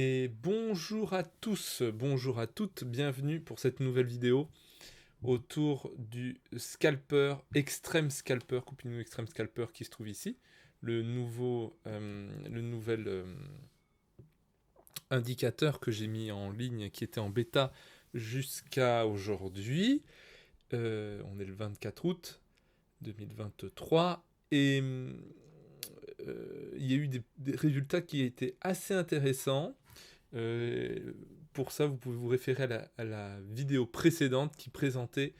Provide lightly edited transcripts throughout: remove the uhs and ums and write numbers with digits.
Et bonjour à tous, bonjour à toutes, bienvenue pour cette nouvelle vidéo autour du scalper, Extreme Scalper, Coupinou Extreme Scalper qui se trouve ici, le nouvel indicateur que j'ai mis en ligne qui était en bêta jusqu'à aujourd'hui. On est le 24 août 2023 et il y a eu des résultats qui étaient assez intéressants. Pour ça, vous pouvez vous référer à la vidéo précédente qui présentait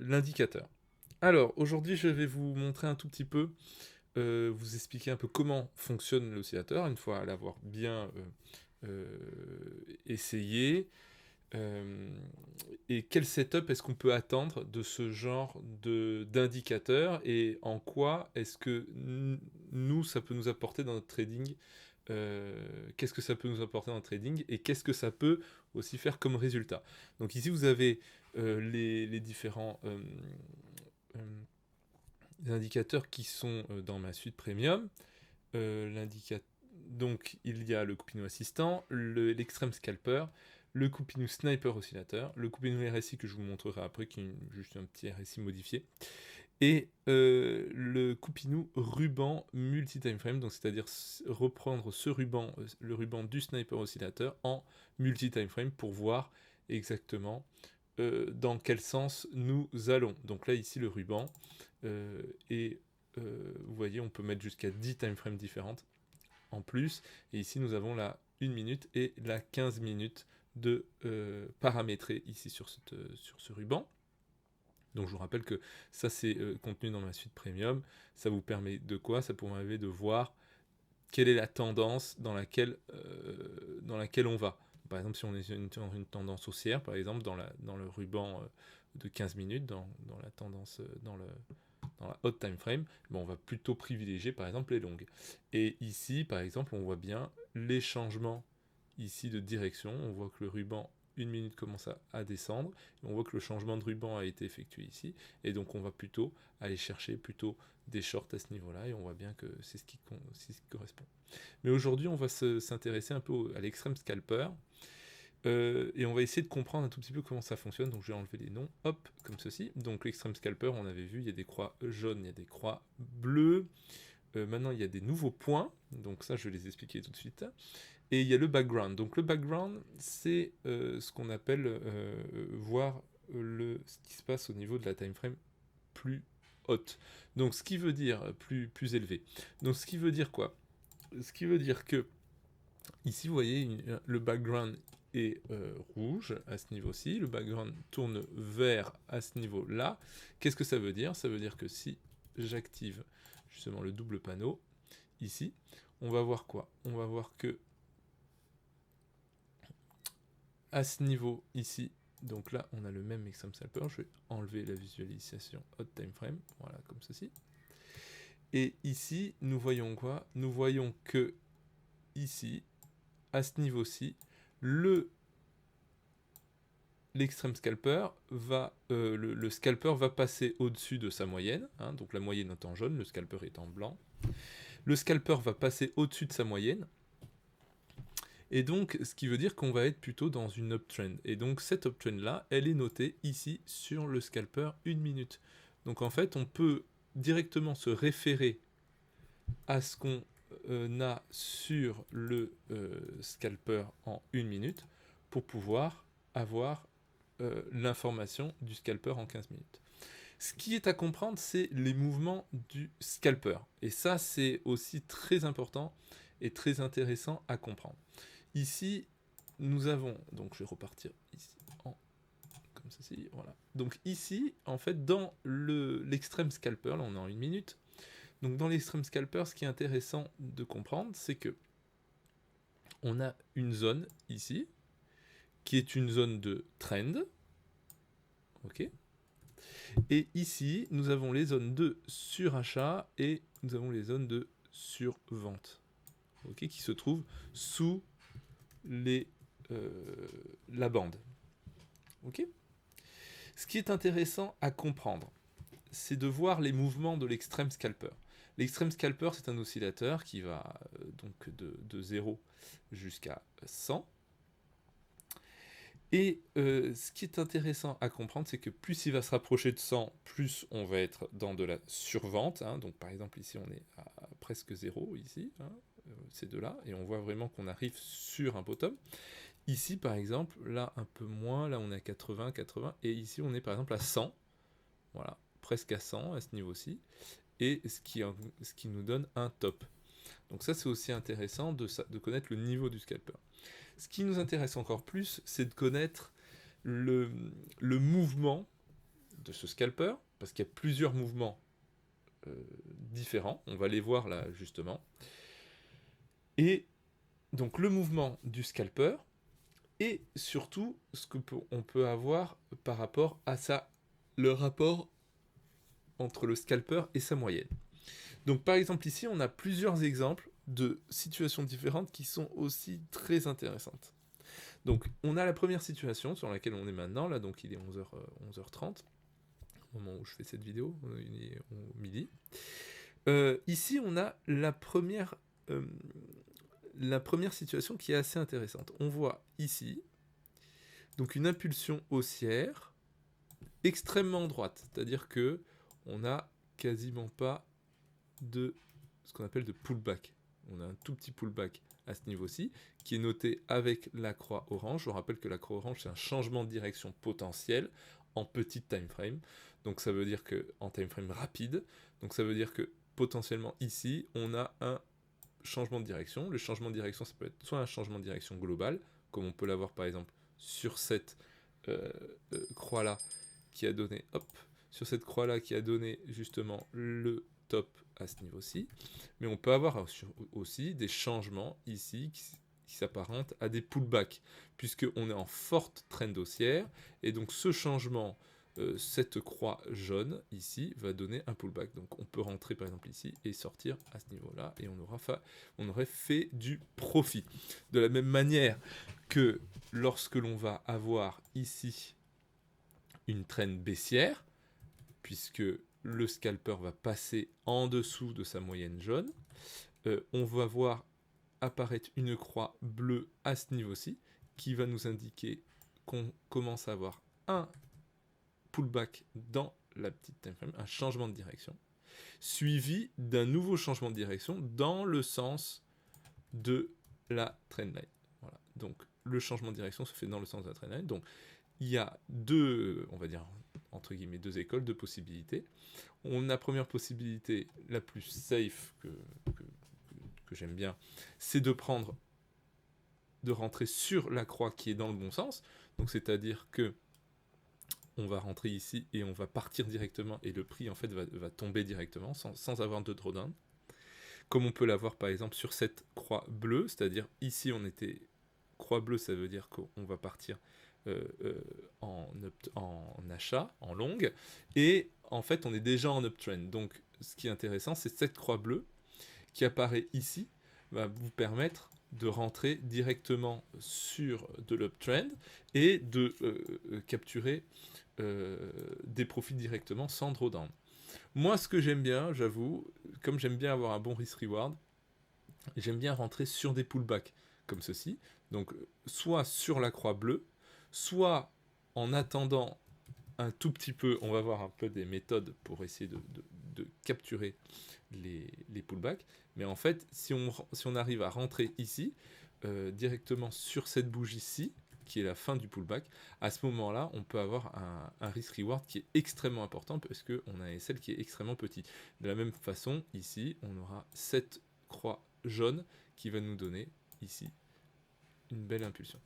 l'indicateur. Alors, aujourd'hui, je vais vous montrer un tout petit peu, vous expliquer un peu comment fonctionne l'oscillateur, une fois l'avoir bien essayé, et quel setup est-ce qu'on peut attendre de ce genre d'indicateur, et en quoi est-ce que nous, ça peut nous apporter dans notre trading. Qu'est-ce que ça peut nous apporter dans le trading et qu'est-ce que ça peut aussi faire comme résultat. Donc ici vous avez les différents indicateurs qui sont dans ma suite premium. Donc il y a le Coupinou assistant, l'extreme scalper, le Coupinou sniper oscillateur, le Coupinou RSI que je vous montrerai après qui est juste un petit RSI modifié, et le Coupinou ruban multi-time frame, donc c'est-à-dire reprendre ce ruban, le ruban du sniper oscillateur en multi-time frame pour voir exactement dans quel sens nous allons. Donc là ici le ruban, et vous voyez on peut mettre jusqu'à 10 time frames différentes en plus, et ici nous avons la 1 minute et la 15 minutes de paramétrer ici sur ce ruban. Donc je vous rappelle que ça c'est contenu dans ma suite premium. Ça vous permet de quoi? Ça permet de voir quelle est la tendance dans laquelle on va. Par exemple, si on est dans une tendance haussière, par exemple dans le ruban de 15 minutes, dans la tendance, dans la hot time frame, on va plutôt privilégier par exemple les longues. Et ici, par exemple, on voit bien les changements ici de direction. On voit que le ruban 1 minute commence à descendre, et on voit que le changement de ruban a été effectué ici, et donc on va plutôt aller chercher plutôt des shorts à ce niveau-là, et on voit bien que c'est ce qui correspond. Mais aujourd'hui, on va s'intéresser un peu à l'extreme scalper, et on va essayer de comprendre un tout petit peu comment ça fonctionne. Donc je vais enlever les noms, hop, comme ceci. Donc l'extreme scalper, on avait vu, il y a des croix jaunes, il y a des croix bleues. Maintenant, il y a des nouveaux points, donc ça, je vais les expliquer tout de suite. Et il y a le background. Donc le background, c'est ce qu'on appelle voir ce qui se passe au niveau de la time frame plus haute. Donc ce qui veut dire plus élevé. Donc ce qui veut dire quoi? Ce qui veut dire que ici vous voyez le background est rouge à ce niveau-ci, le background tourne vert à ce niveau-là. Qu'est-ce que ça veut dire? Ça veut dire que si j'active justement le double panneau ici, on va voir quoi? On va voir que à ce niveau ici, donc là on a le même extreme scalper, je vais enlever la visualisation hot time frame, voilà comme ceci. Et ici nous voyons quoi? Nous voyons que ici, à ce niveau-ci, l'extreme scalper va, le scalper va passer au-dessus de sa moyenne, hein, donc la moyenne est en jaune, le scalper est en blanc. Le scalper va passer au-dessus de sa moyenne, et donc ce qui veut dire qu'on va être plutôt dans une uptrend. Et donc cette uptrend là, elle est notée ici sur le scalper 1 minute. Donc en fait, on peut directement se référer à ce qu'on a sur le scalper en 1 minute pour pouvoir avoir l'information du scalper en 15 minutes. Ce qui est à comprendre, c'est les mouvements du scalper. Et ça, c'est aussi très important et très intéressant à comprendre. Ici, nous avons, donc je vais repartir ici comme ceci, voilà. Donc ici, en fait, dans l'extreme scalper, là on est en 1 minute, donc dans l'extreme scalper, ce qui est intéressant de comprendre, c'est que on a une zone ici, qui est une zone de trend, ok. Et ici, nous avons les zones de surachat et nous avons les zones de survente, ok, qui se trouvent sous la bande. Ok. Ce qui est intéressant à comprendre, c'est de voir les mouvements de l'extreme scalper. L'extreme scalper, c'est un oscillateur qui va donc de 0 jusqu'à 100. Et ce qui est intéressant à comprendre, c'est que plus il va se rapprocher de 100, plus on va être dans de la survente. Hein. Donc par exemple ici on est à presque 0, ici, hein, ces deux-là, et on voit vraiment qu'on arrive sur un bottom. Ici par exemple, là un peu moins, là on est à 80, 80, et ici on est par exemple à 100, voilà, presque à 100 à ce niveau-ci, et ce qui nous donne un top. Donc ça c'est aussi intéressant de connaître le niveau du scalper. Ce qui nous intéresse encore plus, c'est de connaître le mouvement de ce scalper, parce qu'il y a plusieurs mouvements différents, on va les voir là justement. Et donc le mouvement du scalper, et surtout ce qu'on peut avoir par rapport à le rapport entre le scalper et sa moyenne. Donc par exemple ici, on a plusieurs exemples de situations différentes qui sont aussi très intéressantes. Donc on a la première situation sur laquelle on est maintenant, là donc il est 11h30, au moment où je fais cette vidéo, il est au midi. Ici on a la première situation qui est assez intéressante. On voit ici donc une impulsion haussière extrêmement droite, c'est-à-dire que on n'a quasiment pas de ce qu'on appelle de pullback. On a un tout petit pullback à ce niveau-ci, qui est noté avec la croix orange. Je vous rappelle que la croix orange, c'est un changement de direction potentiel en petit time frame. Donc ça veut dire que en time frame rapide, donc ça veut dire que potentiellement ici, on a un changement de direction. Le changement de direction, ça peut être soit un changement de direction global, comme on peut l'avoir par exemple sur cette croix-là qui a donné, sur cette croix-là qui a donné justement le top à ce niveau-ci, mais on peut avoir aussi des changements ici qui s'apparentent à des pullbacks, puisqu'on est en forte trend haussière, et donc ce changement, cette croix jaune ici, va donner un pullback. Donc on peut rentrer par exemple ici et sortir à ce niveau-là, et on aurait fait du profit. De la même manière que lorsque l'on va avoir ici une trend baissière, puisque le scalper va passer en dessous de sa moyenne jaune, on va voir apparaître une croix bleue à ce niveau-ci, qui va nous indiquer qu'on commence à avoir un pullback dans la petite time frame, un changement de direction, suivi d'un nouveau changement de direction dans le sens de la trendline. Voilà. Donc le changement de direction se fait dans le sens de la trendline. Donc il y a deux, on va dire entre guillemets, deux écoles, deux possibilités. On a la première possibilité, la plus safe que j'aime bien, c'est de rentrer sur la croix qui est dans le bon sens. Donc c'est-à-dire que on va rentrer ici et on va partir directement et le prix en fait va tomber directement sans avoir de drawdown. Comme on peut l'avoir par exemple sur cette croix bleue, c'est-à-dire ici on était croix bleue, ça veut dire qu'on va partir en achat, en longue, et en fait on est déjà en uptrend. Donc ce qui est intéressant, c'est cette croix bleue qui apparaît ici, va vous permettre de rentrer directement sur de l'uptrend et de capturer des profits directement sans drawdown. Moi, ce que j'aime bien, j'avoue, comme j'aime bien avoir un bon risk-reward, j'aime bien rentrer sur des pullbacks comme ceci. Donc, soit sur la croix bleue, soit en attendant un tout petit peu, on va voir un peu des méthodes pour essayer de capturer les pullbacks. Mais en fait, si on arrive à rentrer ici, directement sur cette bougie-ci, qui est la fin du pullback, à ce moment-là, on peut avoir un risk-reward qui est extrêmement important parce qu'on a un SL qui est extrêmement petit. De la même façon, ici, on aura cette croix jaune qui va nous donner ici une belle impulsion.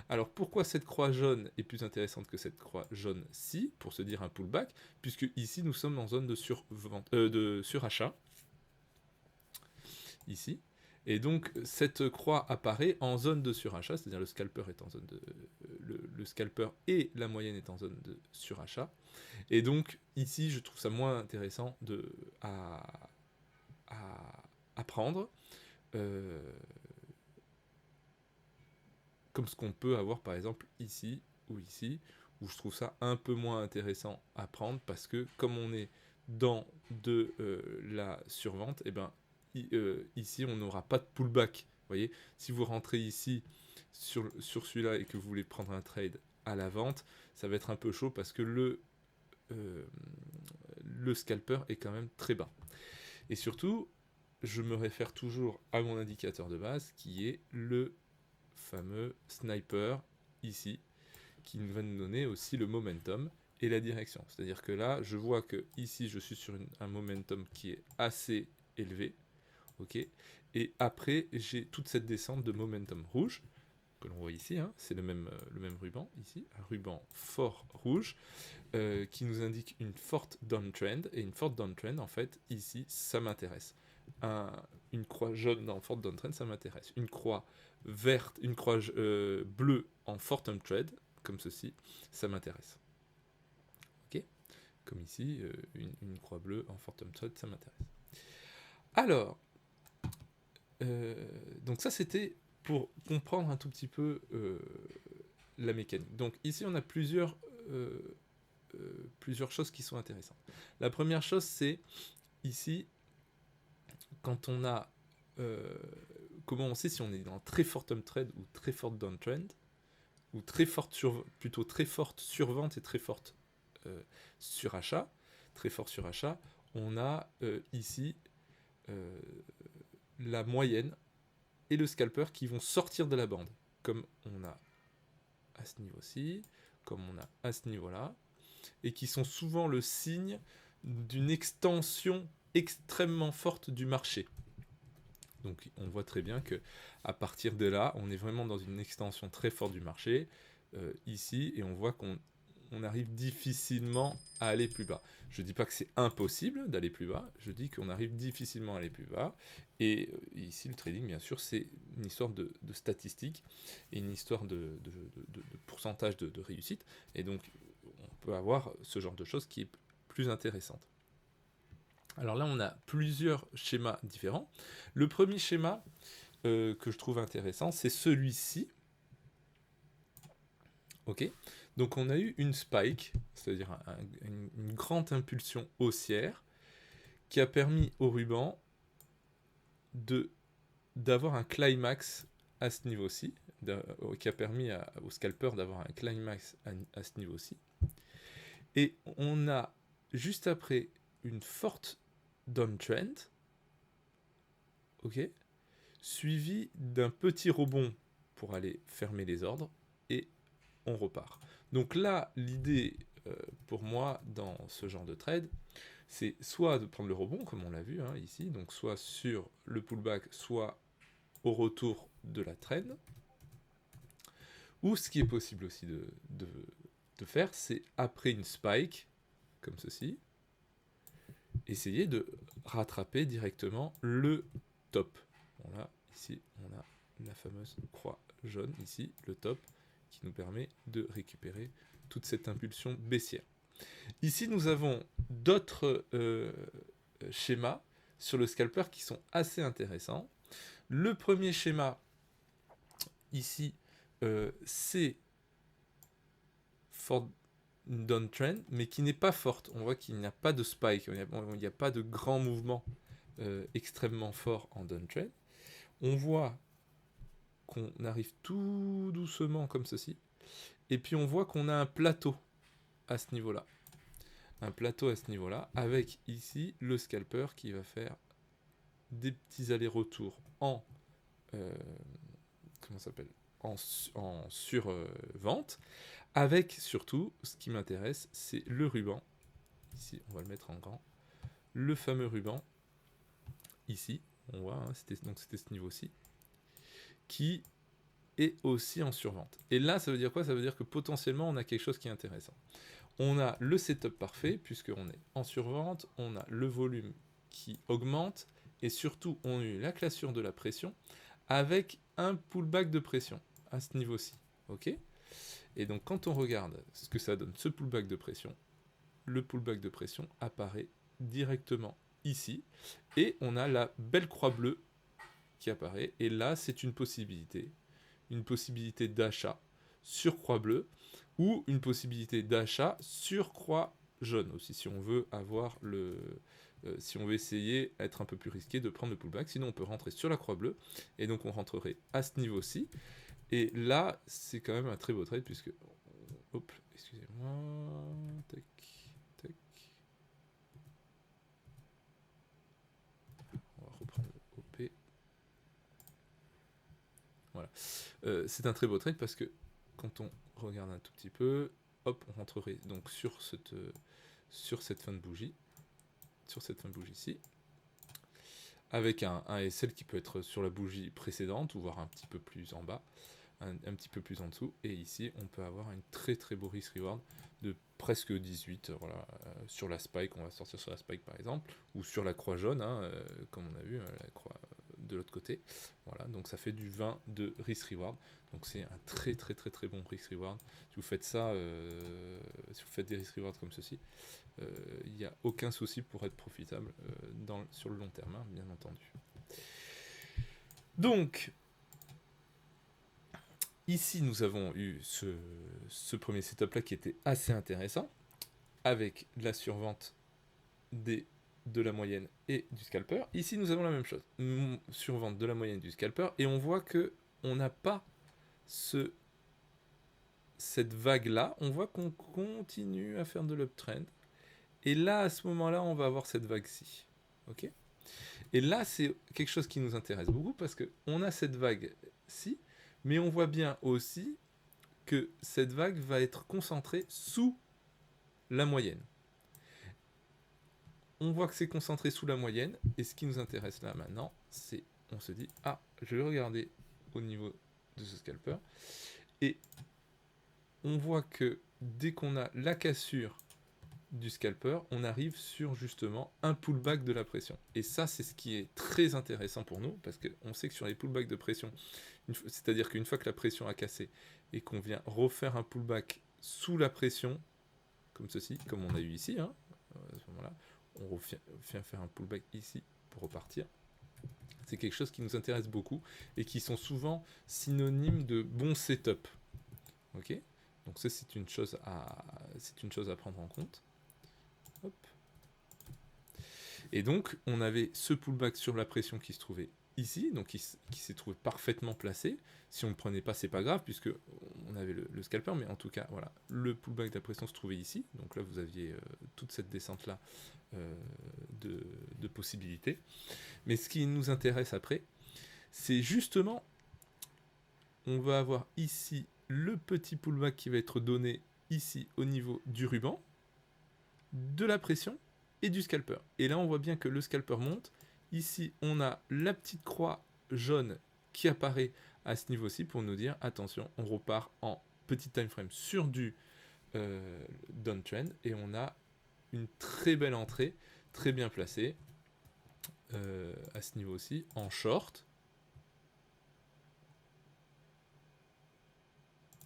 Alors pourquoi cette croix jaune est plus intéressante que cette croix jaune-ci, pour se dire un pullback, puisque ici nous sommes en zone de surachat, ici, et donc cette croix apparaît en zone de surachat, c'est-à-dire le scalper est en zone de le scalper et la moyenne est en zone de surachat, et donc ici je trouve ça moins intéressant à prendre. Comme ce qu'on peut avoir par exemple ici, où je trouve ça un peu moins intéressant à prendre, parce que comme on est dans de la survente, et ben ici on n'aura pas de pullback. Vous voyez, si vous rentrez ici sur celui-là et que vous voulez prendre un trade à la vente, ça va être un peu chaud parce que le scalper est quand même très bas. Et surtout, je me réfère toujours à mon indicateur de base qui est le fameux sniper ici, qui va nous donner aussi le momentum et la direction. C'est-à-dire que là, je vois que ici, je suis sur un momentum qui est assez élevé, ok. Et après, j'ai toute cette descente de momentum rouge que l'on voit ici, hein, c'est le même ruban ici, un ruban fort rouge qui nous indique une forte downtrend. Et une forte downtrend, en fait, ici, ça m'intéresse. Une croix jaune en forte downtrend, ça m'intéresse. Une croix verte, une croix bleue en forte uptrend, comme ceci, ça m'intéresse. Ok. Comme ici, une croix bleue en forte uptrend, ça m'intéresse. Alors, donc ça c'était pour comprendre un tout petit peu la mécanique. Donc ici on a plusieurs choses qui sont intéressantes. La première chose c'est ici quand on a comment on sait si on est dans très forte uptrend ou très forte downtrend ou très forte plutôt très forte survente et très forte surachat. Très fort surachat, on a ici la moyenne et le scalper qui vont sortir de la bande, comme on a à ce niveau-ci, comme on a à ce niveau-là, et qui sont souvent le signe d'une extension extrêmement forte du marché. Donc on voit très bien que à partir de là, on est vraiment dans une extension très forte du marché, ici, et on voit qu'on arrive difficilement à aller plus bas. Je ne dis pas que c'est impossible d'aller plus bas, je dis qu'on arrive difficilement à aller plus bas. Et ici, le trading, bien sûr, c'est une histoire de statistiques et une histoire de pourcentage de réussite. Et donc, on peut avoir ce genre de choses qui est plus intéressante. Alors là, on a plusieurs schémas différents. Le premier schéma que je trouve intéressant, c'est celui-ci. Ok. Donc on a eu une spike, c'est-à-dire une grande impulsion haussière, qui a permis au ruban d'avoir un climax à ce niveau-ci, qui a permis au scalper d'avoir un climax à ce niveau-ci. Et on a juste après une forte downtrend, ok, suivi d'un petit rebond pour aller fermer les ordres, et on repart. Donc là, l'idée pour moi dans ce genre de trade, c'est soit de prendre le rebond, comme on l'a vu hein, ici, donc soit sur le pullback, soit au retour de la trend, ou ce qui est possible aussi de faire, c'est après une spike, comme ceci, essayer de rattraper directement le top. Bon là, ici, on a la fameuse croix jaune, ici, le top, qui nous permet de récupérer toute cette impulsion baissière. Ici, nous avons d'autres schémas sur le scalper qui sont assez intéressants. Le premier schéma, ici, c'est une downtrend, mais qui n'est pas forte. On voit qu'il n'y a pas de spike, il n'y a pas de grand mouvement extrêmement fort en downtrend. On voit qu'on arrive tout doucement comme ceci, et puis on voit qu'on a un plateau à ce niveau-là. Un plateau à ce niveau-là, avec ici le scalper qui va faire des petits allers-retours en comment ça s'appelle, en survente, avec surtout, ce qui m'intéresse, c'est le ruban. Ici, on va le mettre en grand. Le fameux ruban, ici, on voit, hein, c'était ce niveau-ci, qui est aussi en survente. Et là, ça veut dire quoi? Ça veut dire que potentiellement, on a quelque chose qui est intéressant. On a le setup parfait, puisqu'on est en survente, on a le volume qui augmente, et surtout, on a eu la cassure de la pression, avec un pullback de pression, à ce niveau-ci. Ok? Et donc, quand on regarde ce que ça donne, ce pullback de pression, le pullback de pression apparaît directement ici, et on a la belle croix bleue qui apparaît, et là, c'est une possibilité d'achat sur croix bleue, ou une possibilité d'achat sur croix jaune aussi, si on veut avoir si on veut essayer, être un peu plus risqué de prendre le pullback. Sinon, on peut rentrer sur la croix bleue, et donc on rentrerait à ce niveau-ci. Et là, c'est quand même un très beau trade, puisque... Hop, excusez-moi... Tac, tac... On va reprendre le OP. Voilà. C'est un très beau trade, parce que quand on regarde un tout petit peu, hop, on rentrerait donc sur cette fin de bougie, ici, avec un SL qui peut être sur la bougie précédente, ou voire un petit peu plus en bas, un petit peu plus en dessous, et ici on peut avoir une très très beau risk reward de presque 18, voilà, sur la spike, on va sortir sur la spike par exemple, ou sur la croix jaune, comme on a vu, la croix de l'autre côté, voilà, donc ça fait du 20 de risk reward, donc c'est un très très très très bon risk reward. Si vous faites ça, si vous faites des risk rewards comme ceci, il n'y a aucun souci pour être profitable sur le long terme, bien entendu. Donc, ici, nous avons eu ce premier setup-là qui était assez intéressant, avec la survente de la moyenne et du scalper. Ici, nous avons la même chose, survente de la moyenne et du scalper, et on voit que on n'a pas cette vague-là. On voit qu'on continue à faire de l'uptrend. Et là, à ce moment-là, on va avoir cette vague-ci. Ok ? Et là, c'est quelque chose qui nous intéresse beaucoup parce qu'on a cette vague-ci, mais on voit bien aussi que cette vague va être concentrée sous la moyenne. On voit que c'est concentré sous la moyenne, et ce qui nous intéresse là maintenant, c'est, on se dit, ah, je vais regarder au niveau de ce scalper, et on voit que dès qu'on a la cassure du scalper, on arrive sur justement un pullback de la pression. Et ça, c'est ce qui est très intéressant pour nous, parce qu'on sait que sur les pullbacks de pression, c'est-à-dire qu'une fois que la pression a cassé et qu'on vient refaire un pullback sous la pression, comme ceci, comme on a eu ici, à ce moment-là, on vient faire un pullback ici pour repartir. C'est quelque chose qui nous intéresse beaucoup et qui sont souvent synonymes de bon setup. Ok ? Donc ça, c'est une chose à prendre en compte. Hop. Et donc, on avait ce pullback sur la pression qui se trouvait ici, donc qui s'est trouvé parfaitement placé. Si on ne le prenait pas, c'est pas grave, puisque on avait le scalper, mais en tout cas, voilà, le pullback de la pression se trouvait ici. Donc là, vous aviez toute cette descente-là de possibilités. Mais ce qui nous intéresse après, c'est justement, on va avoir ici le petit pullback qui va être donné ici au niveau du ruban, de la pression et du scalper. Et là, on voit bien que le scalper monte. Ici, on a la petite croix jaune qui apparaît à ce niveau-ci pour nous dire, attention, on repart en petit time frame sur du downtrend, et on a une très belle entrée, très bien placée, à ce niveau-ci, en short.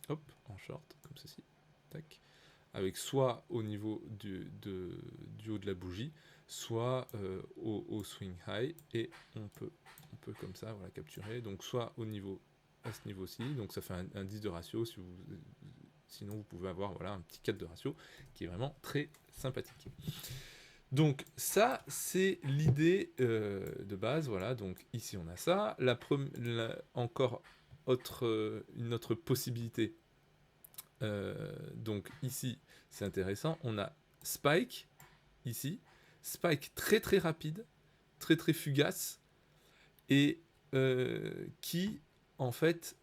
Hop, en short, comme ceci. Tac. Avec soit au niveau du haut de la bougie, soit au swing high, et on peut comme ça, voilà, capturer, donc soit au niveau, à ce niveau-ci, donc ça fait un 10 de ratio, sinon vous pouvez avoir, voilà, un petit 4 de ratio, qui est vraiment très sympathique. Donc ça, c'est l'idée de base, voilà, donc ici on a ça, encore une autre possibilité. Donc ici, c'est intéressant, on a spike ici, spike très très rapide, très très fugace, et qui en fait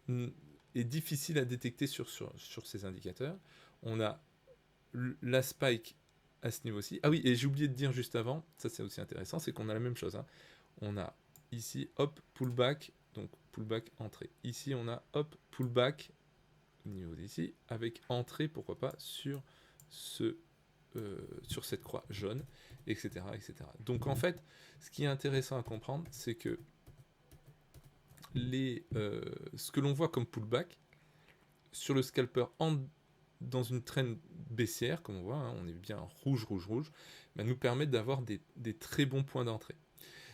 est difficile à détecter sur ces indicateurs. On a la spike à ce niveau-ci. Ah oui, et j'ai oublié de dire juste avant, ça c'est aussi intéressant, c'est qu'on a la même chose. On a ici, hop, pullback, donc pullback, entrée. Ici, on a, hop, pullback, au niveau d'ici, avec entrée, pourquoi pas, sur cette croix jaune, etc., etc. Donc en fait, ce qui est intéressant à comprendre, c'est que ce que l'on voit comme pullback, sur le scalper dans une trend baissière, comme on voit, on est bien rouge, rouge, rouge, bah, nous permet d'avoir des très bons points d'entrée.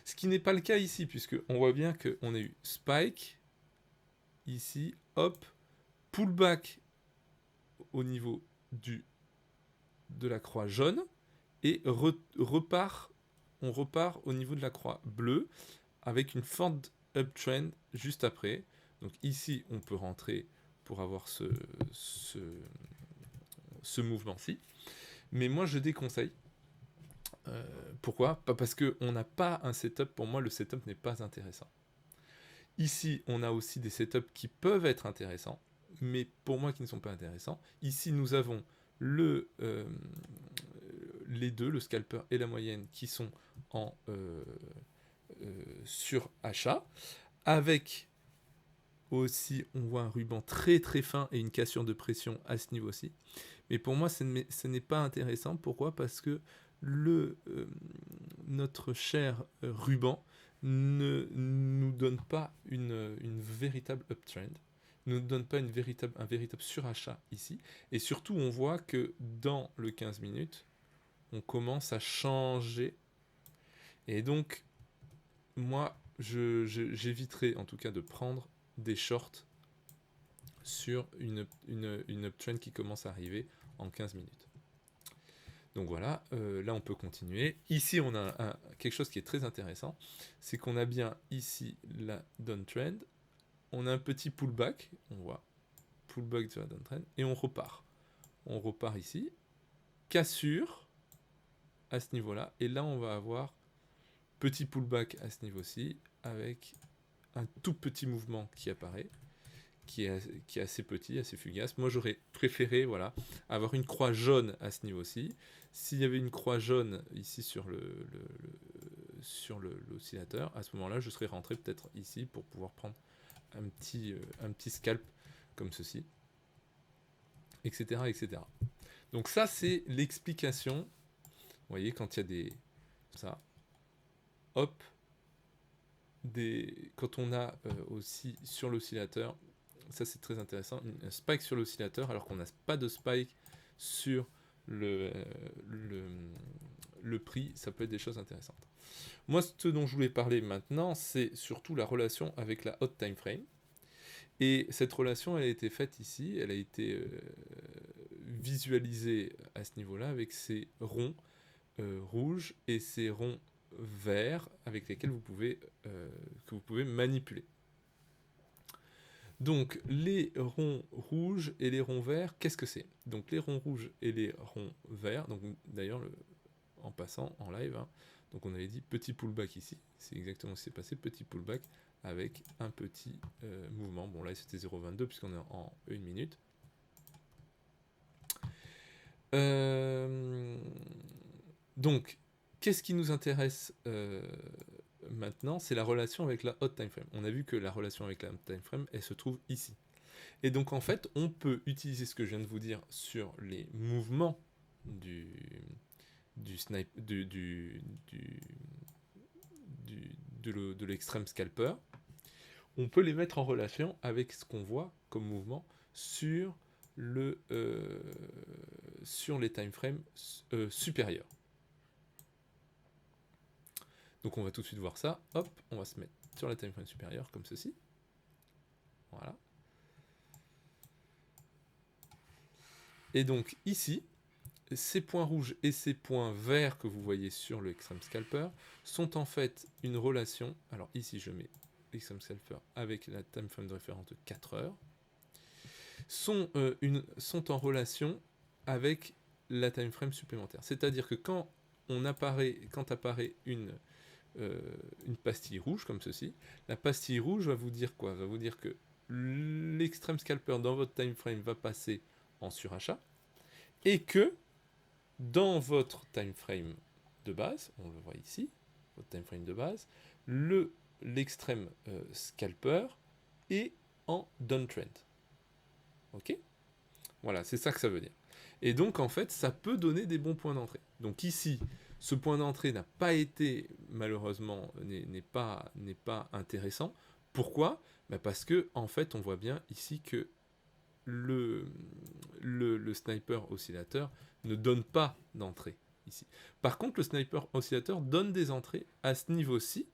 Ce qui n'est pas le cas ici, puisqu'on voit bien qu'on a eu spike, ici, hop, pullback au niveau du de la croix jaune et on repart au niveau de la croix bleue avec une forte uptrend juste après. Donc ici, on peut rentrer pour avoir ce mouvement-ci. Mais moi, je déconseille. Pourquoi ? Pas parce qu'on n'a pas un setup. Pour moi, le setup n'est pas intéressant. Ici, on a aussi des setups qui peuvent être intéressants, mais pour moi qui ne sont pas intéressants. Ici, nous avons les deux, le scalper et la moyenne, qui sont en sur achat, avec aussi, on voit un ruban très très fin et une cassure de pression à ce niveau-ci. Mais pour moi, ce n'est pas intéressant. Pourquoi ? Parce que notre cher ruban ne nous donne pas une véritable uptrend, ne nous donne pas un véritable surachat ici. Et surtout, on voit que dans le 15 minutes, on commence à changer. Et donc, moi, j'éviterai en tout cas de prendre des shorts sur une uptrend qui commence à arriver en 15 minutes. Donc voilà, là on peut continuer. Ici on a quelque chose qui est très intéressant, c'est qu'on a bien ici la downtrend, on a un petit pullback, on voit pullback sur la downtrend, et on repart. On repart ici, cassure à ce niveau-là, et là on va avoir petit pullback à ce niveau-ci, avec un tout petit mouvement qui apparaît, qui est assez petit, assez fugace. Moi j'aurais préféré avoir une croix jaune à ce niveau-ci. S'il y avait une croix jaune ici sur l'oscillateur, à ce moment-là, je serais rentré peut-être ici pour pouvoir prendre un petit scalp comme ceci, etc., etc. Donc ça, c'est l'explication. Vous voyez, quand il y a des... ça, hop, quand on a aussi sur l'oscillateur, ça c'est très intéressant, un spike sur l'oscillateur alors qu'on n'a pas de spike sur le prix, ça peut être des choses intéressantes. Moi, ce dont je voulais parler maintenant, c'est surtout la relation avec la hot time frame. Et cette relation, elle a été faite ici, elle a été visualisée à ce niveau-là avec ces ronds rouges et ces ronds verts avec lesquels que vous pouvez manipuler. Donc les ronds rouges et les ronds verts, qu'est-ce que c'est ? Donc les ronds rouges et les ronds verts, donc d'ailleurs en passant en live, donc on avait dit petit pullback ici, c'est exactement ce qui s'est passé, petit pullback avec un petit mouvement. Bon là c'était 0,22 puisqu'on est en 1 minute. Donc qu'est-ce qui nous intéresse maintenant, c'est la relation avec la hot time frame. On a vu que la relation avec la hot time frame, elle se trouve ici. Et donc en fait, on peut utiliser ce que je viens de vous dire sur les mouvements de l'extrême scalper. On peut les mettre en relation avec ce qu'on voit comme mouvement sur les time frames supérieurs. Donc on va tout de suite voir ça. Hop, on va se mettre sur la time frame supérieure comme ceci. Voilà. Et donc ici, ces points rouges et ces points verts que vous voyez sur le Extreme Scalper sont en fait une relation. Alors ici je mets l'Extreme Scalper avec la time frame de référence de 4 heures. Sont en relation avec la time frame supplémentaire. C'est-à-dire que quand apparaît une pastille rouge comme ceci, la pastille rouge va vous dire quoi ? Va vous dire que l'extrême scalper dans votre time frame va passer en surachat et que dans votre time frame de base, on le voit ici, votre time frame de base, l'extrême scalper est en downtrend. Ok ? Voilà, c'est ça que ça veut dire. Et donc en fait, ça peut donner des bons points d'entrée. Donc ici, ce point d'entrée n'a pas été, malheureusement, n'est pas intéressant. Pourquoi ? Parce que en fait, on voit bien ici que le sniper oscillateur ne donne pas d'entrée ici. Par contre, le sniper oscillateur donne des entrées à ce niveau-ci.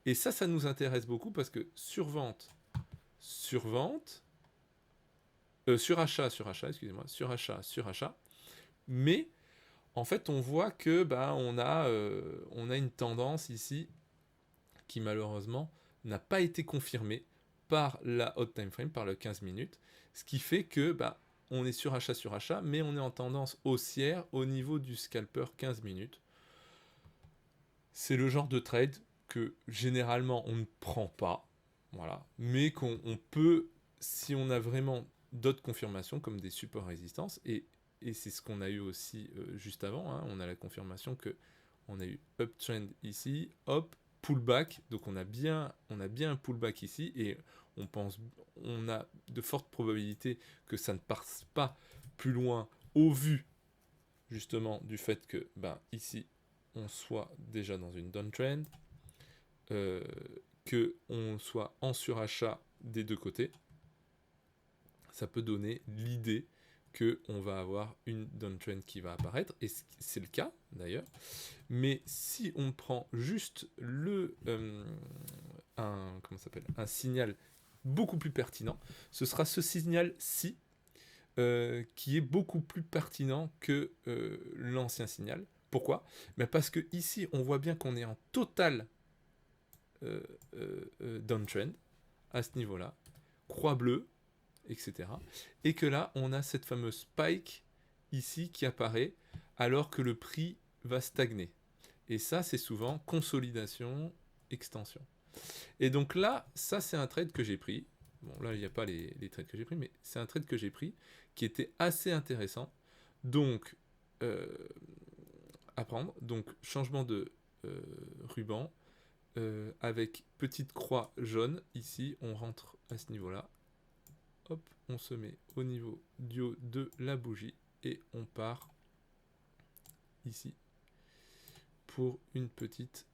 Et ça nous intéresse beaucoup parce que surachat, excusez-moi, surachat, mais en fait, on voit que on a une tendance ici qui malheureusement n'a pas été confirmée par la hot time frame, par le 15 minutes, ce qui fait que on est sur achat, mais on est en tendance haussière au niveau du scalper 15 minutes. C'est le genre de trade que généralement on ne prend pas, voilà, mais qu'on peut, si on a vraiment d'autres confirmations comme des supports résistances, et c'est ce qu'on a eu aussi juste avant, hein, on a la confirmation que on a eu uptrend ici, hop, pullback, donc on a bien un pullback ici, et on a de fortes probabilités que ça ne passe pas plus loin au vu justement du fait que ici on soit déjà dans une downtrend, que on soit en surachat des deux côtés. Ça peut donner l'idée que on va avoir une downtrend qui va apparaître, et c'est le cas d'ailleurs. Mais si on prend juste un signal beaucoup plus pertinent, ce sera ce signal-ci qui est beaucoup plus pertinent que l'ancien signal. Pourquoi ? Parce que ici, on voit bien qu'on est en total downtrend à ce niveau-là, croix bleue, etc. Et que là, on a cette fameuse spike ici qui apparaît alors que le prix va stagner. Et ça, c'est souvent consolidation, extension. Et donc là, ça, c'est un trade que j'ai pris. Bon, là, il n'y a pas les trades que j'ai pris, mais c'est un trade que j'ai pris qui était assez intéressant. Donc, à prendre. Donc, changement de ruban avec petite croix jaune. Ici, on rentre à ce niveau-là. Hop, on se met au niveau du haut de la bougie et on part ici pour une petite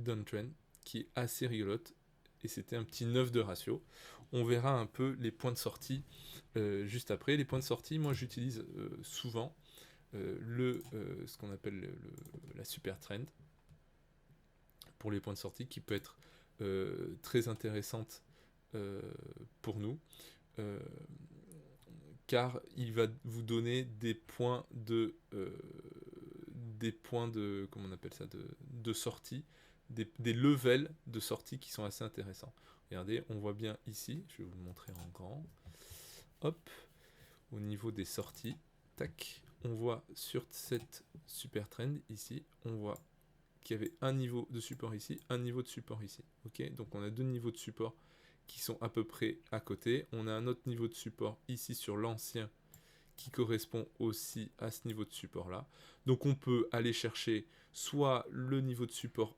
downtrend qui est assez rigolote, et c'était un petit 9 de ratio. On verra un peu les points de sortie juste après. Les points de sortie, moi j'utilise souvent ce qu'on appelle la super trend pour les points de sortie, qui peut être très intéressante pour nous, car il va vous donner des points de comment on appelle ça, de sortie, des levels de sortie qui sont assez intéressants. Regardez, on voit bien ici, je vais vous le montrer en grand. Hop, au niveau des sorties, tac, on voit sur cette super trend ici, on voit qu'il y avait un niveau de support ici, un niveau de support ici. Ok, donc on a deux niveaux de support qui sont à peu près à côté. On a un autre niveau de support ici sur l'ancien qui correspond aussi à ce niveau de support là. Donc on peut aller chercher soit le niveau de support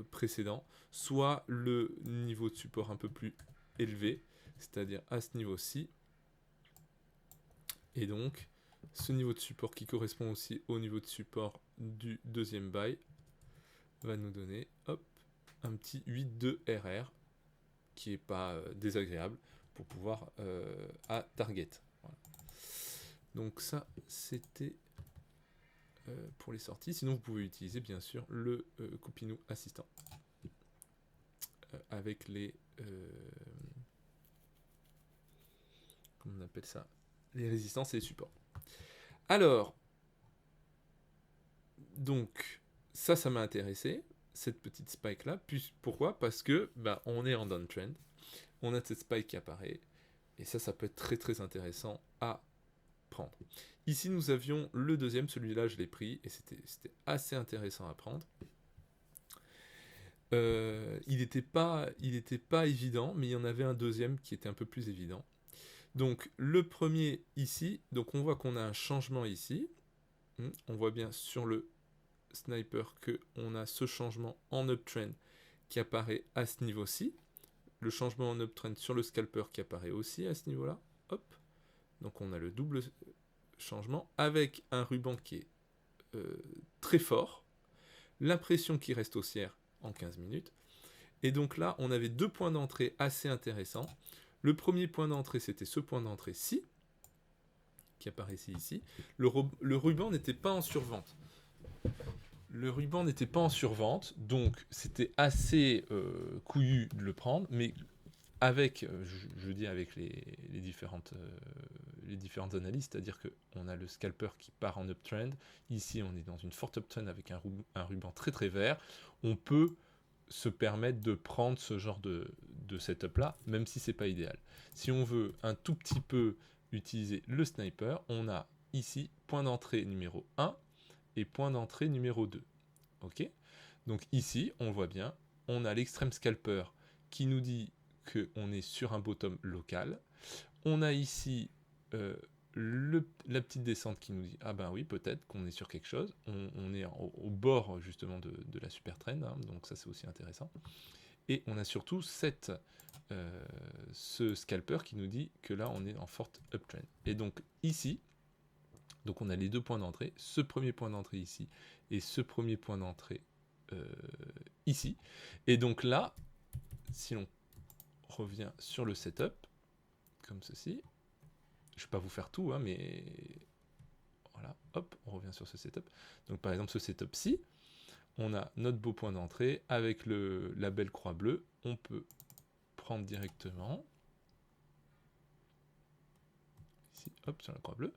précédent, soit le niveau de support un peu plus élevé, c'est-à-dire à ce niveau-ci. Et donc ce niveau de support qui correspond aussi au niveau de support du deuxième buy va nous donner un petit 8,2 RR qui est pas désagréable pour pouvoir à target. Voilà. Donc ça, c'était pour les sorties. Sinon, vous pouvez utiliser bien sûr le Kupinou assistant avec les comment on appelle ça, les résistances et les supports. Alors, donc ça m'a intéressé, cette petite spike là. Pourquoi ? Parce que on est en downtrend, on a cette spike qui apparaît, et ça peut être très très intéressant à prendre. Ici, nous avions le deuxième, celui-là, je l'ai pris, et c'était assez intéressant à prendre. Il n'était pas évident, mais il y en avait un deuxième qui était un peu plus évident. Donc, le premier ici, donc on voit qu'on a un changement ici. On voit bien sur le sniper qu'on a ce changement en uptrend qui apparaît à ce niveau-ci. Le changement en uptrend sur le scalper qui apparaît aussi à ce niveau-là. Hop. Donc, on a le double changement avec un ruban qui est très fort, l'impression qui reste haussière en 15 minutes, et donc là on avait deux points d'entrée assez intéressants. Le premier point d'entrée, c'était ce point d'entrée-ci qui apparaissait ici. Le ruban n'était pas en survente, donc c'était assez couillu de le prendre, mais avec, je dis avec les les différentes analyses, c'est-à-dire qu'on a le scalper qui part en uptrend, ici on est dans une forte uptrend avec un ruban très très vert, on peut se permettre de prendre ce genre de setup là, même si c'est pas idéal. Si on veut un tout petit peu utiliser le sniper, on a ici point d'entrée numéro 1 et point d'entrée numéro 2. Ok ? Donc ici, on voit bien, on a l'extrême scalper qui nous dit qu'on est sur un bottom local. On a ici la petite descente qui nous dit ah ben oui, peut-être qu'on est sur quelque chose. On est au bord justement de la super trend, hein, donc ça c'est aussi intéressant. Et on a surtout ce scalper qui nous dit que là on est en forte uptrend. Et donc ici, donc on a les deux points d'entrée, ce premier point d'entrée ici et ce premier point d'entrée ici. Et donc là, si l'on revient sur le setup, comme ceci, je ne vais pas vous faire tout, hein, mais voilà, hop, on revient sur ce setup. Donc par exemple ce setup-ci, on a notre beau point d'entrée avec la belle croix bleue, on peut prendre directement, ici, hop, sur la croix bleue,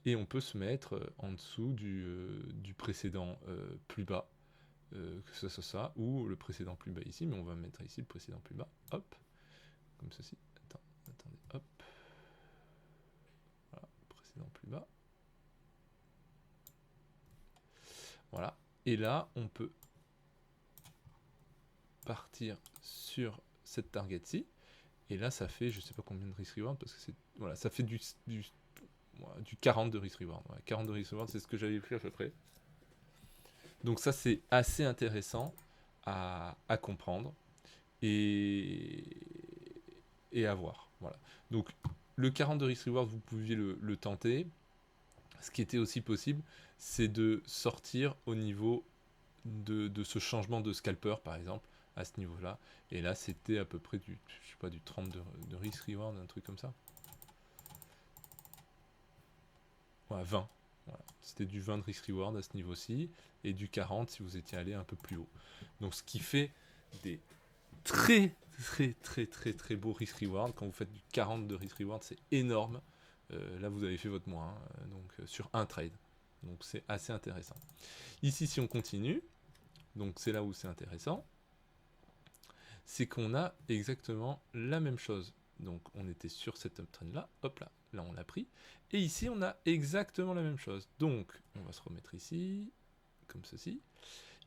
et on peut se mettre en dessous du précédent plus bas, que ce soit ça, ou le précédent plus bas ici, mais on va mettre ici le précédent plus bas, hop, comme ceci, attendez, hop, voilà, précédent plus bas, voilà, et là, on peut partir sur cette target-ci, et là, ça fait, je sais pas combien de risk reward, parce que c'est, voilà, ça fait du 40 de risk reward, ouais, 40 de risk reward, c'est ce que j'avais pris à peu près. Donc ça, c'est assez intéressant à comprendre et à voir, voilà. Donc, le 40 de risk reward, vous pouviez le tenter. Ce qui était aussi possible, c'est de sortir au niveau de ce changement de scalper, par exemple, à ce niveau-là. Et là, c'était à peu près du 30 de risk reward, un truc comme ça. Ouais, 20. Voilà. C'était du 20 de risk reward à ce niveau-ci, et du 40 si vous étiez allé un peu plus haut. Donc, ce qui fait des très très beaux risk reward. Quand vous faites du 40 de risk reward, c'est énorme. Là, vous avez fait votre moins, donc sur un trade. Donc, c'est assez intéressant. Ici, si on continue, donc c'est là où c'est intéressant, c'est qu'on a exactement la même chose. Donc on était sur cette uptrend là, hop là, là on l'a pris. Et ici on a exactement la même chose. Donc on va se remettre ici, comme ceci.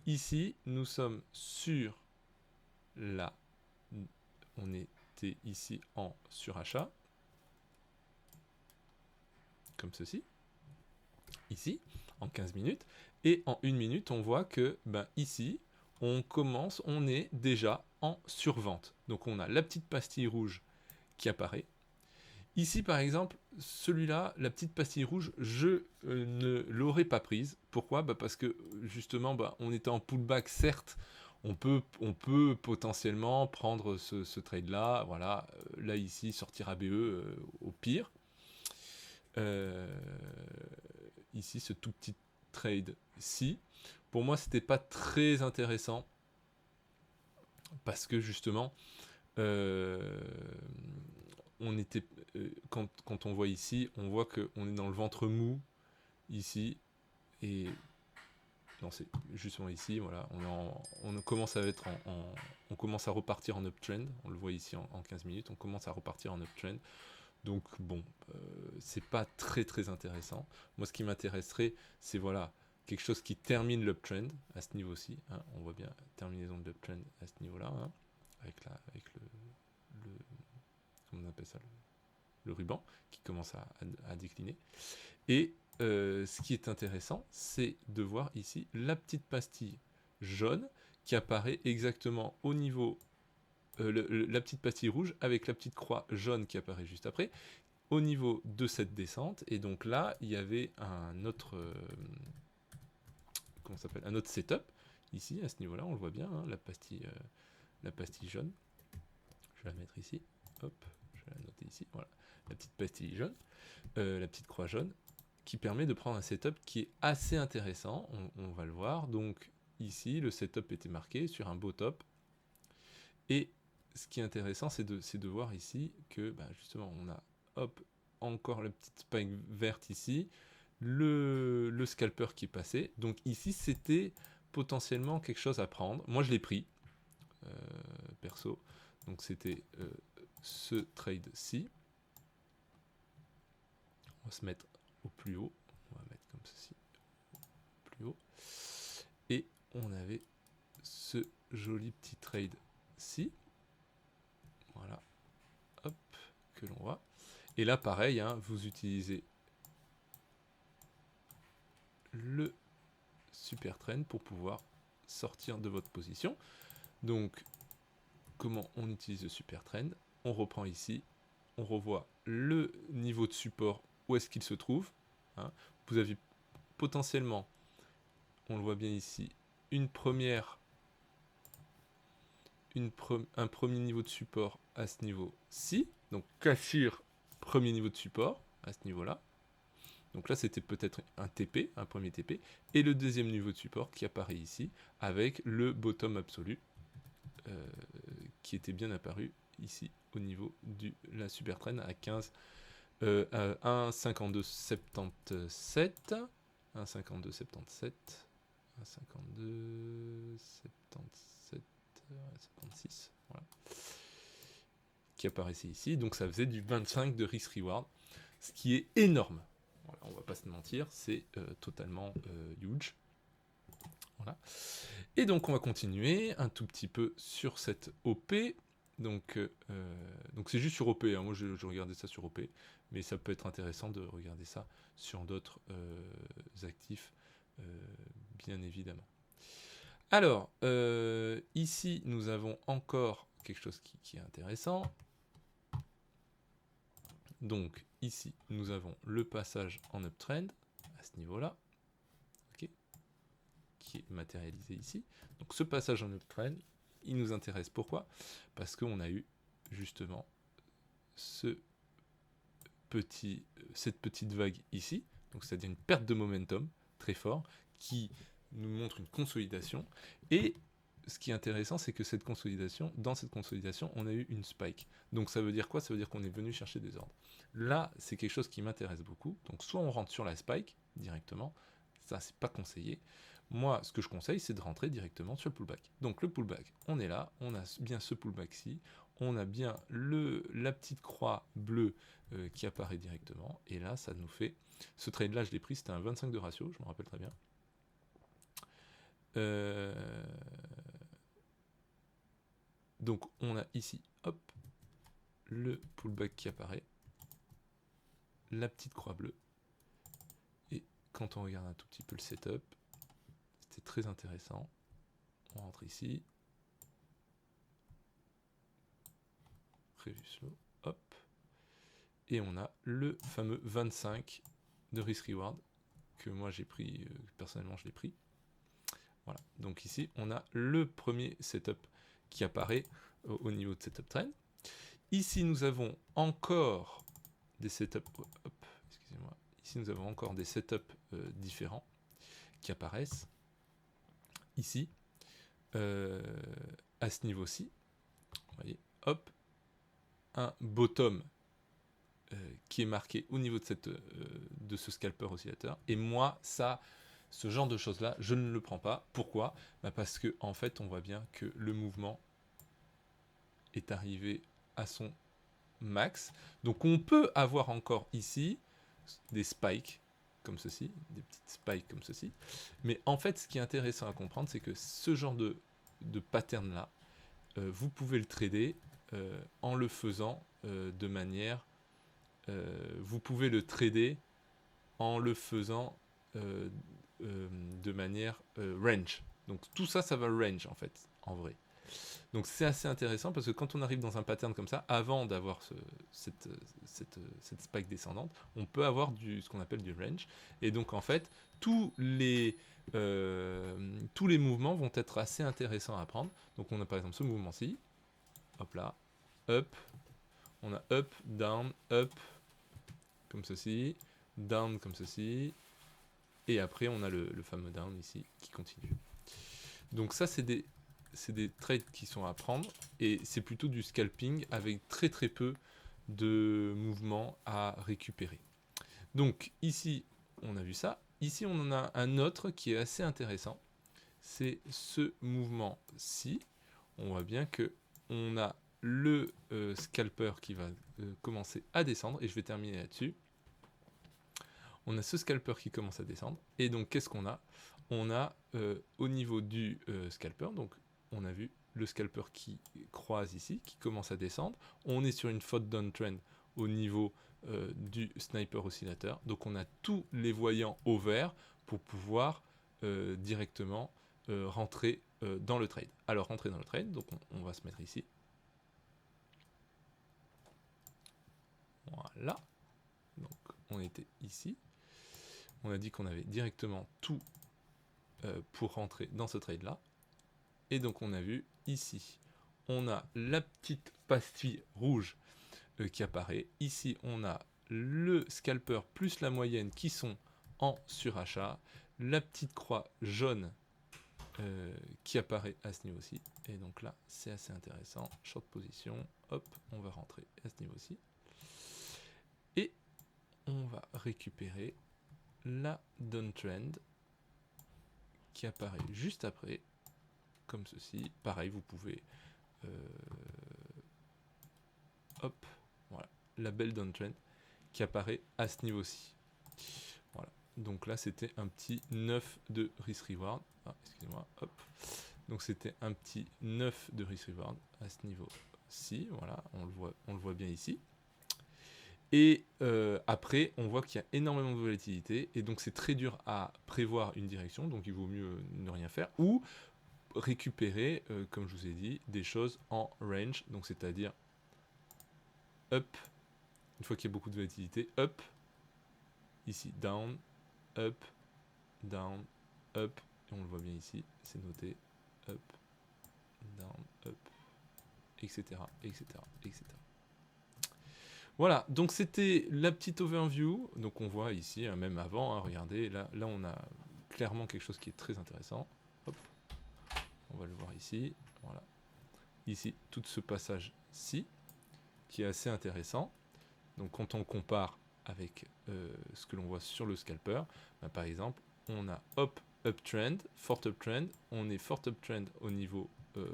Ici nous sommes sur la... On était ici en surachat, comme ceci. Ici, en 15 minutes. Et en 1 minute, on voit que ben, ici, on est déjà en survente. Donc on a la petite pastille rouge qui apparaît. Ici, par exemple, celui-là, la petite pastille rouge, je ne l'aurais pas prise. Pourquoi ? Parce que justement, on était en pullback, certes. On peut potentiellement prendre ce trade-là. Voilà, là, ici, sortir ABE au pire. Ici, ce tout petit trade-ci. Pour moi, c'était pas très intéressant. Parce que justement, on était, quand on voit ici, on voit qu'on est dans le ventre mou, ici, et non, c'est justement ici, voilà, on commence à être on commence à repartir en uptrend, on le voit ici en 15 minutes, on commence à repartir en uptrend, donc bon, c'est pas très très intéressant. Moi, ce qui m'intéresserait, c'est voilà, quelque chose qui termine l'uptrend à ce niveau-ci, hein, on voit bien terminaison de l'uptrend à ce niveau-là, hein, avec le comment on appelle ça, le ruban qui commence à décliner. Et ce qui est intéressant, c'est de voir ici la petite pastille jaune qui apparaît exactement au niveau, la petite pastille rouge avec la petite croix jaune qui apparaît juste après, au niveau de cette descente. Et donc là, il y avait un autre, comment ça s'appelle, un autre setup ici à ce niveau-là, on le voit bien, hein, la pastille jaune. Je vais la mettre ici, hop, je vais la noter ici, voilà, la petite pastille jaune, la petite croix jaune, qui permet de prendre un setup qui est assez intéressant, on va le voir. Donc ici, le setup était marqué sur un beau top, et ce qui est intéressant, c'est de voir ici que justement, on a hop, encore la petite spike verte ici, le scalper qui est passé. Donc ici, c'était potentiellement quelque chose à prendre. Moi, je l'ai pris, perso. Donc c'était ce trade-ci. On va se mettre au plus haut. On va mettre comme ceci, plus haut. Et on avait ce joli petit trade-ci. Voilà. Hop, que l'on voit. Et là, pareil, hein, vous utilisez le super trend pour pouvoir sortir de votre position. Donc, comment on utilise le super trend? On reprend ici, on revoit le niveau de support, où est-ce qu'il se trouve, hein. Vous avez potentiellement, on le voit bien ici, un premier niveau de support à ce niveau-ci, donc cassure premier niveau de support à ce niveau-là. Donc là, c'était peut-être un TP, un premier TP, et le deuxième niveau de support qui apparaît ici, avec le bottom absolu, qui était bien apparu ici, au niveau de la super trend à 15, à 1,5277, 1,5277, 1,5277, 76, voilà, qui apparaissait ici. Donc ça faisait du 25 de risk reward, ce qui est énorme. Voilà, on va pas se mentir, c'est totalement huge. Voilà. Et donc on va continuer un tout petit peu sur cette OP. Donc c'est juste sur OP, hein. Moi je regardais ça sur OP, mais ça peut être intéressant de regarder ça sur d'autres actifs, bien évidemment. Alors, ici nous avons encore quelque chose qui est intéressant. Donc ici nous avons le passage en uptrend à ce niveau-là, okay, qui est matérialisé ici. Donc ce passage en uptrend, il nous intéresse. Pourquoi? Parce qu'on a eu justement cette petite vague ici, donc c'est-à-dire une perte de momentum très fort qui nous montre une consolidation. Et ce qui est intéressant, c'est que dans cette consolidation, on a eu une spike. Donc ça veut dire quoi? Ça veut dire qu'on est venu chercher des ordres. Là, c'est quelque chose qui m'intéresse beaucoup. Donc soit on rentre sur la spike directement, ça c'est pas conseillé. Moi, ce que je conseille, c'est de rentrer directement sur le pullback. Donc le pullback, on est là, on a bien ce pullback-ci, on a bien la petite croix bleue qui apparaît directement, et là, ça nous fait... Ce trade-là, je l'ai pris, c'était un 25 de ratio, je me rappelle très bien. Donc on a ici, hop, le pullback qui apparaît, la petite croix bleue, et quand on regarde un tout petit peu le setup, c'était très intéressant. On rentre ici, prévu slow, hop, et on a le fameux 25 de risk reward que moi j'ai pris, personnellement je l'ai pris. Voilà, donc ici on a le premier setup qui apparaît au niveau de cette uptrend. Ici nous avons encore des setups, hop, excusez-moi, ici nous avons encore des setups différents qui apparaissent ici à ce niveau-ci. Vous voyez, hop, un bottom qui est marqué au niveau de ce scalper oscillateur. Et moi, ce genre de choses-là, je ne le prends pas. Pourquoi? Parce que en fait, on voit bien que le mouvement est arrivé à son max. Donc on peut avoir encore ici des spikes comme ceci, des petites spikes comme ceci. Mais en fait, ce qui est intéressant à comprendre, c'est que ce genre de pattern-là, vous pouvez le trader en le faisant de manière... vous pouvez le trader en le faisant de manière range. Donc tout ça, ça va range en fait, en vrai. Donc c'est assez intéressant parce que quand on arrive dans un pattern comme ça, avant d'avoir cette spike descendante, on peut avoir ce qu'on appelle du range. Et donc en fait, tous les mouvements vont être assez intéressants à prendre. Donc on a par exemple ce mouvement-ci, hop là, up, on a up, comme ceci, down comme ceci, et après on a le fameux down ici qui continue. Donc ça c'est des trades qui sont à prendre, et c'est plutôt du scalping avec très très peu de mouvements à récupérer. Donc ici, on a vu ça. Ici, on en a un autre qui est assez intéressant. C'est ce mouvement-ci. On voit bien que on a le scalper qui va commencer à descendre, et je vais terminer là-dessus. On a ce scalper qui commence à descendre, et donc qu'est-ce qu'on a? On a au niveau du scalper, donc on a vu le scalper qui croise ici, qui commence à descendre. On est sur une faute downtrend au niveau du sniper oscillateur, donc on a tous les voyants au vert pour pouvoir directement rentrer dans le trade. Alors rentrer dans le trade, donc on va se mettre ici. Voilà. Donc on était ici. On a dit qu'on avait directement tout pour rentrer dans ce trade là. Et donc on a vu ici, on a la petite pastille rouge qui apparaît. Ici on a le scalper plus la moyenne qui sont en surachat. La petite croix jaune qui apparaît à ce niveau-ci. Et donc là, c'est assez intéressant. Short position, hop, on va rentrer à ce niveau-ci. Et on va récupérer la downtrend qui apparaît juste après, comme ceci. Pareil, vous pouvez... hop, voilà, la belle downtrend qui apparaît à ce niveau-ci. Voilà, donc là, c'était un petit 9 de risk-reward. Ah, excusez-moi, hop. Donc c'était un petit 9 de risk-reward à ce niveau-ci. Voilà, on le voit bien ici. Et après, on voit qu'il y a énormément de volatilité, et donc c'est très dur à prévoir une direction, donc il vaut mieux ne rien faire, ou récupérer, comme je vous ai dit, des choses en range, donc c'est-à-dire up, une fois qu'il y a beaucoup de volatilité, up, ici down, up, down, up, et on le voit bien ici, c'est noté, up, down, up, etc., etc., etc. Voilà, donc c'était la petite overview. Donc on voit ici, même avant, hein, regardez, là on a clairement quelque chose qui est très intéressant. Hop, on va le voir ici. Voilà. Ici, tout ce passage-ci, qui est assez intéressant. Donc quand on compare avec ce que l'on voit sur le scalper, bah, par exemple, on a uptrend, fort uptrend, on est fort uptrend au niveau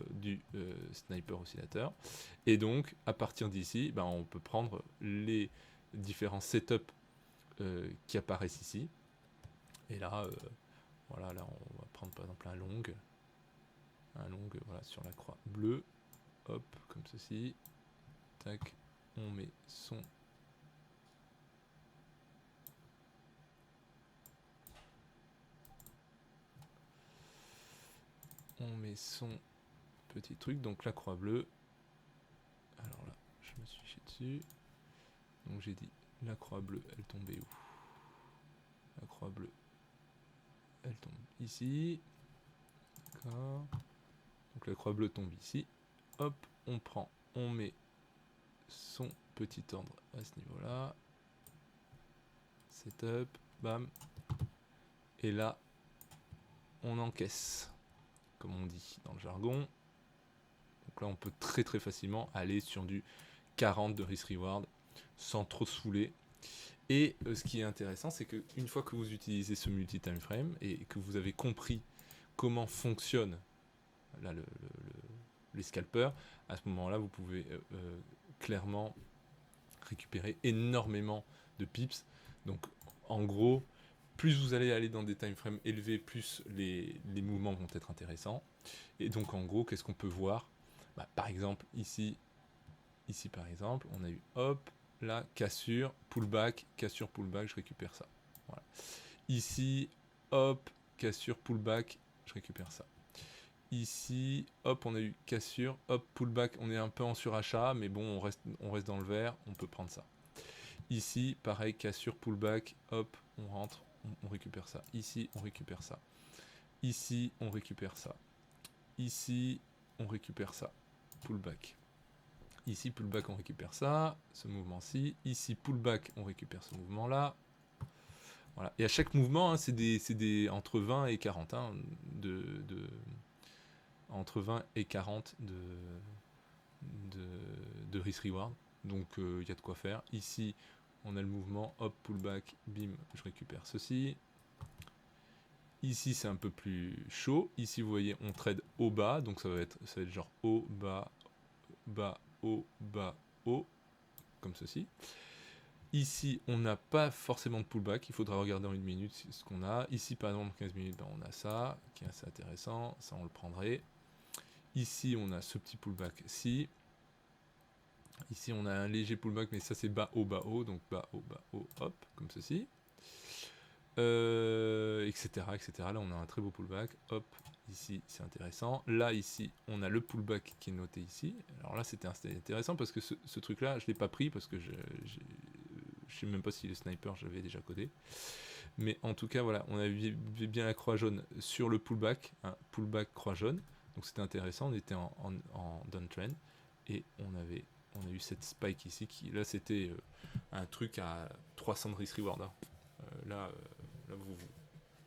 du sniper oscillateur, et donc à partir d'ici, ben, on peut prendre les différents setups qui apparaissent ici, et là, voilà, là on va prendre par exemple un long, voilà, sur la croix bleue, hop, comme ceci, tac, on met son petit truc, donc la croix bleue. Alors là, je me suis chié dessus. Donc j'ai dit, la croix bleue, elle tombait où? La croix bleue, elle tombe ici. D'accord. Donc la croix bleue tombe ici. Hop, on prend, on met son petit ordre à ce niveau-là. Setup, bam. Et là, on encaisse, comme on dit dans le jargon. Donc là, on peut très très facilement aller sur du 40 de risk-reward sans trop se fouler. Et ce qui est intéressant, c'est qu'une fois que vous utilisez ce multi-time frame et que vous avez compris comment fonctionne là, les scalpers, à ce moment-là, vous pouvez clairement récupérer énormément de pips. Donc, en gros, plus vous allez aller dans des time frames élevés, plus les mouvements vont être intéressants. Et donc, en gros, qu'est-ce qu'on peut voir? Bah, par exemple, ici, par exemple, on a eu hop, là, cassure, pullback, je récupère ça. Voilà. Ici, hop, cassure, pullback, je récupère ça. Ici, hop, on a eu cassure, hop, pullback, on est un peu en surachat, mais bon, on reste dans le vert, on peut prendre ça. Ici, pareil, cassure, pullback, hop, on rentre, on récupère ça. Ici, on récupère ça. Ici, on récupère ça. Ici, on récupère ça. Pullback. Ici, pullback, on récupère ça, ce mouvement-ci. Ici, pullback, on récupère ce mouvement-là. Voilà. Et à chaque mouvement, hein, c'est des entre 20 et 40 hein, entre 20 et 40 de risk-reward. Donc il y a de quoi faire. Ici, on a le mouvement, hop, pullback, bim, je récupère ceci. Ici, c'est un peu plus chaud. Ici, vous voyez, on trade haut bas, donc ça va être genre haut, bas, bas, haut, bas, haut, comme ceci. Ici, on n'a pas forcément de pullback, il faudra regarder en 1 minute ce qu'on a. Ici, par exemple, en 15 minutes, ben, on a ça, qui est assez intéressant, ça on le prendrait. Ici, on a ce petit pullback-ci. Ici, on a un léger pullback, mais ça c'est bas, haut, donc bas, haut, hop, comme ceci. Etc., etc. Là, on a un très beau pullback, hop, ici, c'est intéressant. Là, ici, on a le pullback qui est noté ici. Alors là, c'était intéressant parce que ce truc-là, je ne l'ai pas pris parce que je sais même pas si le sniper j'avais déjà codé. Mais en tout cas, voilà, on avait bien la croix jaune sur le pullback, hein, pullback croix jaune. Donc c'était intéressant, on était en downtrend et on a eu cette spike ici qui, là, c'était un truc à 300 de risk reward. Hein. Là,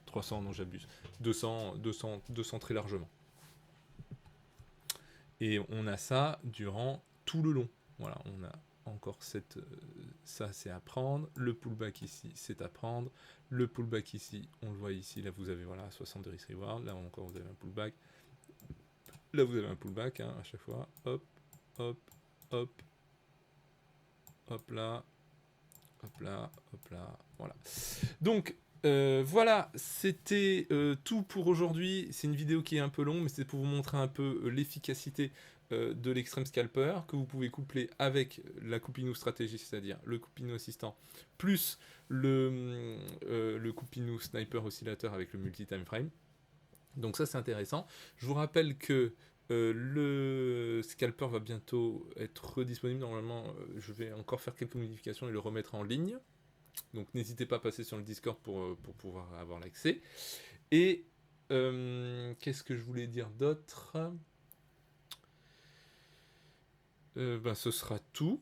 300, non, j'abuse. 200 très largement. Et on a ça durant tout le long. Voilà, on a encore ça c'est à prendre. Le pullback ici, c'est à prendre. Le pullback ici, on le voit ici. Là, vous avez 60 de risk reward. Là encore, vous avez un pullback. Là, vous avez un pullback hein, à chaque fois. Hop, hop, hop. Hop là. Hop là, hop là. Voilà. Donc, voilà, c'était tout pour aujourd'hui. C'est une vidéo qui est un peu longue, mais c'est pour vous montrer un peu l'efficacité de l'extreme scalper que vous pouvez coupler avec la Cupinou stratégie, c'est-à-dire le Cupinou assistant, plus le Cupinou sniper oscillateur avec le multi-time frame. Donc ça, c'est intéressant. Je vous rappelle que le scalper va bientôt être disponible. Normalement, je vais encore faire quelques modifications et le remettre en ligne. Donc n'hésitez pas à passer sur le Discord pour pouvoir avoir l'accès. Et qu'est-ce que je voulais dire d'autre ce sera tout.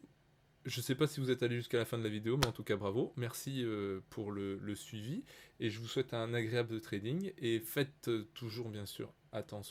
Je ne sais pas si vous êtes allé jusqu'à la fin de la vidéo, mais en tout cas bravo. Merci pour le suivi. Et je vous souhaite un agréable trading. Et faites toujours bien sûr attention